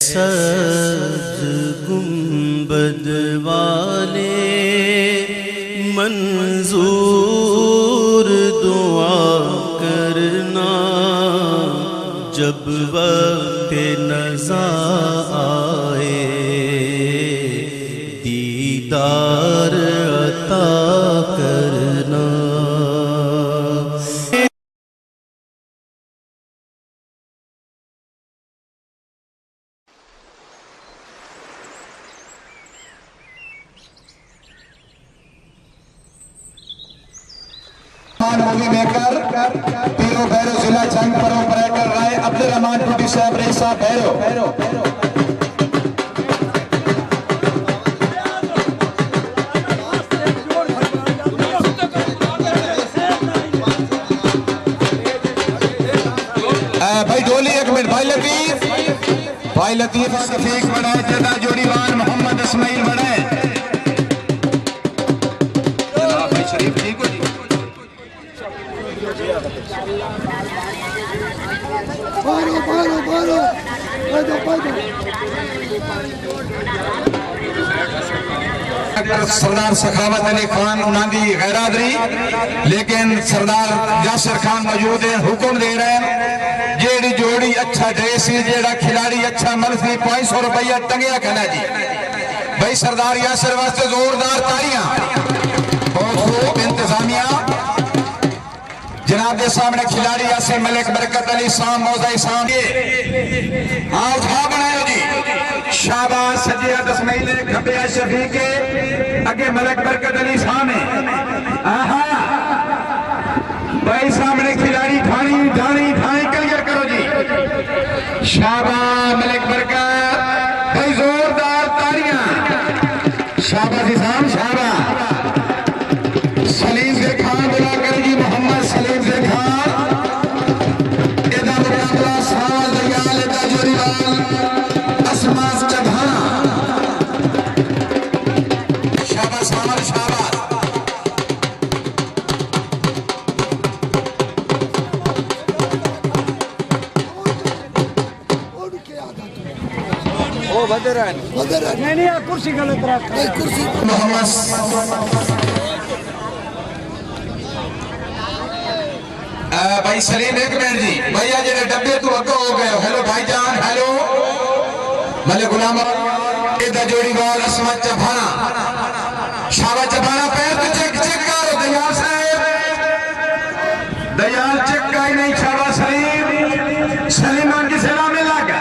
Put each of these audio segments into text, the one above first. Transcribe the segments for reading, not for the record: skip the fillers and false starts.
सज गुंबद वाले मंजूर दुआ करना जब वक्त नज़ा आए दीदार अता करना। मूवी मेकर पीरो भैरो जिला जंग पर ऑपरेटर राय अब्दुल रहमान टूटी साहब रेसा भैरो भाई डोली एक मिनट। भाई लतीफ शफीक बढ़ाए जदा जोड़ीवान मोहम्मद इस्माइल बढ़ाए भाई शरीफ ठीक हो जी। सरदार सखावत अली खान उन्होंने गैरादरी लेकिन सरदार यासिर खान मौजूद है हुक्म दे रहे हैं जेड़ी जोड़ी अच्छा ड्रेस जेड़ा खिलाड़ी अच्छा मर्जी 500 रुपया टंगिया कहना जी भाई सरदार यासिर वास्ते जोरदार तालियां। बहुत खूब इंतजामिया जनाब के सामने खिलाड़ी यासिर मलिक बरकत अली साम मौजा इसाम आज हाँ बनायो जी शाबाश सजिया इस्माइल खबे शफीक के अगे मलिक बरकत अली साम है भाई सामने खिलाड़ी ठाणी ठाणी ठाणी क्लियर करो जी शाबाश मलिक बरकत भाई जोरदार तालियां शाबाश इसाम शाबाश सलीम से खान बुला कर जी मोहम्मद सलीम से खान इधर मुकाबला साल दयाल इधर जोरीवाल असमास चढ़ाना शाबाश सामर शाबाश ओ बदरन नहीं कुर्सी गलत रख कुर्सी मोहम्मद भाई सलीम एक मिनट जी भैया जेडे डब्बे तू अगो हो गए। हेलो भाईजान हेलो मलिक गुलाम इधर जोड़ीवाल असमत चफाना शाबाश चफाना पैर तो चेक करो दयाल साहब दयाल चेक का ही नहीं शाबाश सलीम सलीमान की सलामी लगा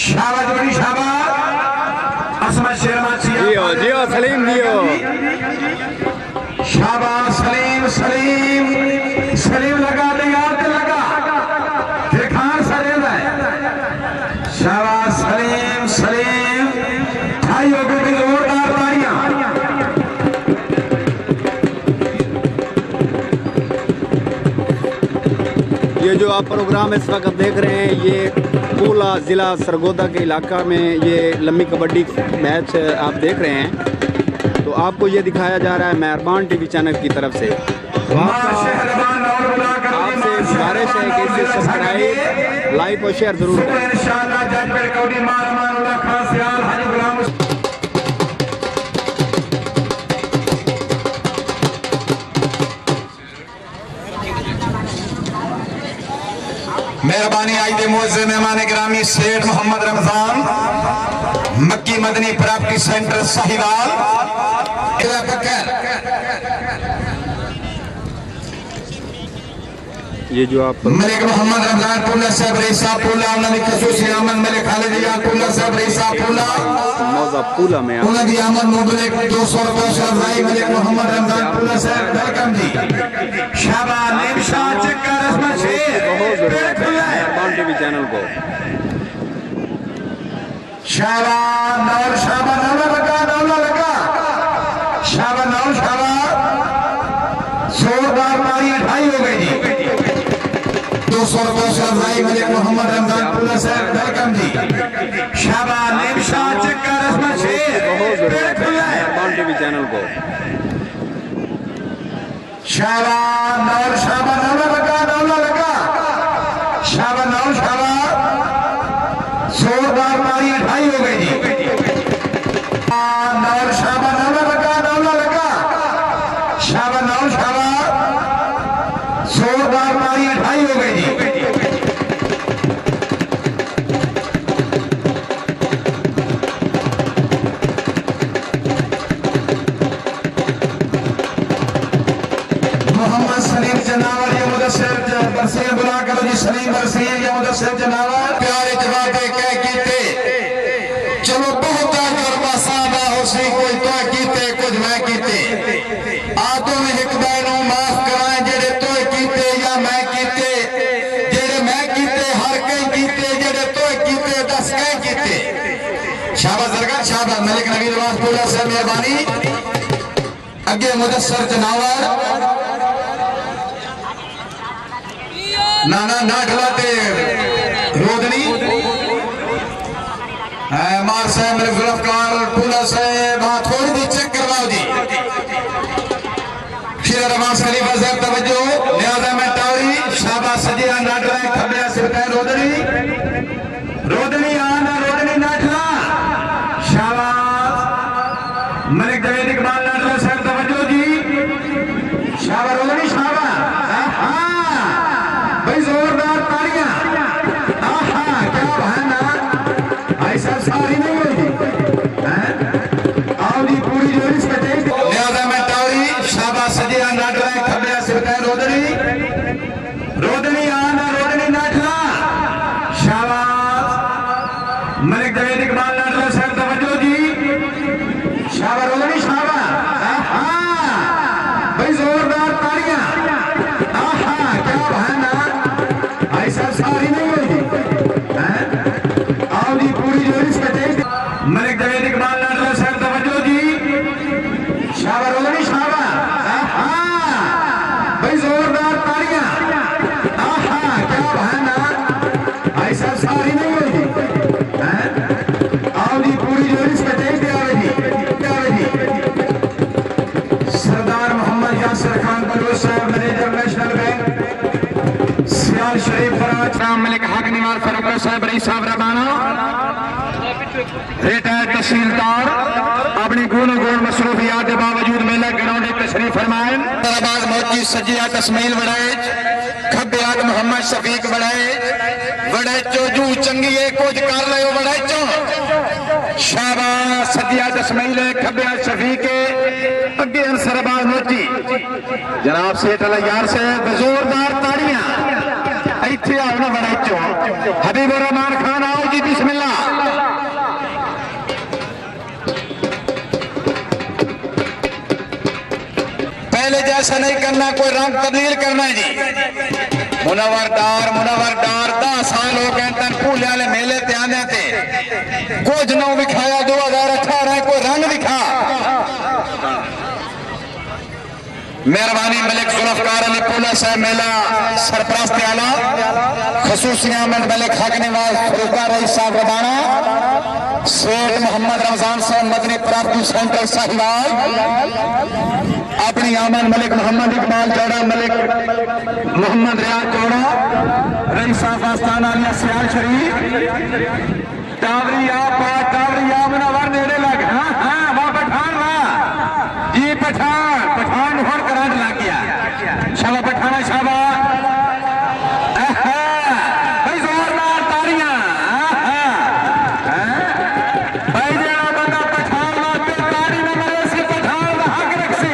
शाबाश जोड़ी शाबाश असमत शेरमान जियो जियो सलीम जियो शाबाश सलीम सलीम सलीम लगा दयाल पे लगा फिर खान सलीम है शाबाश सलीम सलीम भाइयों को भी जोरदार तालियां। ये जो आप प्रोग्राम इस वक्त देख रहे हैं ये पूला ज़िला सरगोदा के इलाका में ये लंबी कबड्डी मैच आप देख रहे हैं तो आपको ये दिखाया जा रहा है मेहरबान टीवी चैनल की तरफ से। तो आपसे गुजारिश है कि इसे सब्सक्राइब लाइक और शेयर जरूर करें। मेहरबानी आज दे मुअज़्ज़िज़ मेहमान गिरामी सेठ मोहम्मद रमजान मक्की मदनी प्रॉपर्टी सेंटर साहिवाल ये जो आप मलिक मोहम्मद रमजान पुला साहब रेसा पुला उन्होंने खसूसी आमद मलिक खालिद यार पुला साहब रेसा पुला मौजा पुला में उन्होंने दी आमद मुबलिक 200 रुपए सरदाई मलिक मोहम्मद रमजान पुला साहब वेलकम जी शाबाश निमशाह चक्कर रस्म शेर बहुत जरूरत है मेहरबान टीवी चैनल को शाबाश नौर शाबाश नौला लगा शाबाश नौर शाबाश जोरदार तालियां ढाई हो गई जी भाई मलिक मोहम्मद रमजान पुला साहब वेलकम जी। शाबाश निमशाह चक्कर रस्मा शेर टीवी चैनल को शाबाश नौर शाबाश नौला लगा शाबाश नौर शाबाश जोरदार ताली 2.5 हो गई जी। नौर शाबाश नौला लगा शाबाश नौर शाबाश जोरदार ताली 2.5 हो गई जी। मोहम्मद सलीम जनावर या मुदस्सिर बरसीर बुला करो जी। सलीम बरसीर या मुदस्सिर जनावर प्यारे जवाब कह कीते चलो बहुत गरबा साहबा होसी कोई तो कीते कुछ मैं कीते आदो में एक बैनों माफ कराएं जेड़े तो कीते या मैं कीते जेड़े मैं कीते हर कई कीते जेड़े तो कीते 10 कई कीते। शाबाश दरगाह शाबाश मलिक नबी नवाज पुला से मेहरबानी। अगे मुदस्सिर जनावर नाना ना ढलाते रोदनी मार साहब मेरे गिरफ्तार पूरा साहब हाथ थोड़ी दी चेक करवाओ जी। शेर रमास खलीफा साहब तवज्जो न्याजा में टावरी शाबाश सजिया नाटला खबया सिरता रोदनी आना रोदनी नाटला शाबाश मलिक जवेद इकबाल नाटला साहब तवज्जो जी। शाबाश रोदनी शाबाश भाई जोरदार तालियां। आहा क्या बहाना ऐसा सारी नहीं होगी। आओ जी पूरी जोरी से तेज न्याजा में टावरी शाबाश सजिया नाटला खबया सिरता रोदनी आना रोदनी नाटला शाबाश मलिक जवेद इकबाल नाटला साहब तवज्जो जी। शाबाश रोदनी शाबाश भाई जोरदार तालियां। आहा क्या बहाना ऐसा सारी नहीं होगी। आओ जी पूरी जोरी से तेज मलिक जवेद इकबाल नाटला साहब तवज्जो जी। शाबाश रोदनी शाबाश भाई जोरदार तालियां। आहा क्या बहाना ऐसा सारी नहीं होगी। आओ जी पूरी जोरी से तेज सरदार मोहम्मद यासिर खान बलूच साहब मैनेजर नेशनल बैंक सियाल शरीफ फराज मलिक हक निवार फरूक साहब रईस साहब रबाना रिटायर्ड तहसीलदार अपनी गुण मसरूफियात के बावजूद मेला ग्राउंड तशरीफ फरमाए। मौजी सजिया तस्मील वड़ाए खब्बियात मोहम्मद शफीक वड़ाए चोजू चंगी कुछ कर रहे हो वड़ाए चो शाबाश सजिया तस्मील खब्बियात शफीक अगे सरबाज मोची जनाब सेठ यार से जोरदार तालियां इत्थे आओ ना वड़ाए चो हबीबुर रहमान खान आओ जी बिस्मिल्लाह। पहले जैसा नहीं करना कोई रंग तब्दील करना है जी। मुनवरदार 10 साल हो गए तन भूले वाले मेले ते आने थे कुछ नौ विखाया 2018 कोई रंग दिखा। मेहरबानी मलिक जुल्फकार अली पूला साहब मेला सरपरस्त आला खसूसिया में मलिक हक निवाज फरूका रईस साहब रबाना शेख मोहम्मद रमजान साहब मदनी प्राप्ति सेंटर साहिवाल अपनी आमन मलिक मोहम्मद इकबाल चौड़ा मलिक मोहम्मद रियाज चौड़ा रईस साहब आस्थाना अलिया सियाल शरीफ टावरी मुनवर नेड़े लग। हाँ वह पठान रहा जी पठान होर करंट लग गया। शाबा पठाना शाबा भाई जोरदार तालियां। भाई जेड़ा बंदा पठान वास्ते ताली न मारे सी पठान दा हक रख सी।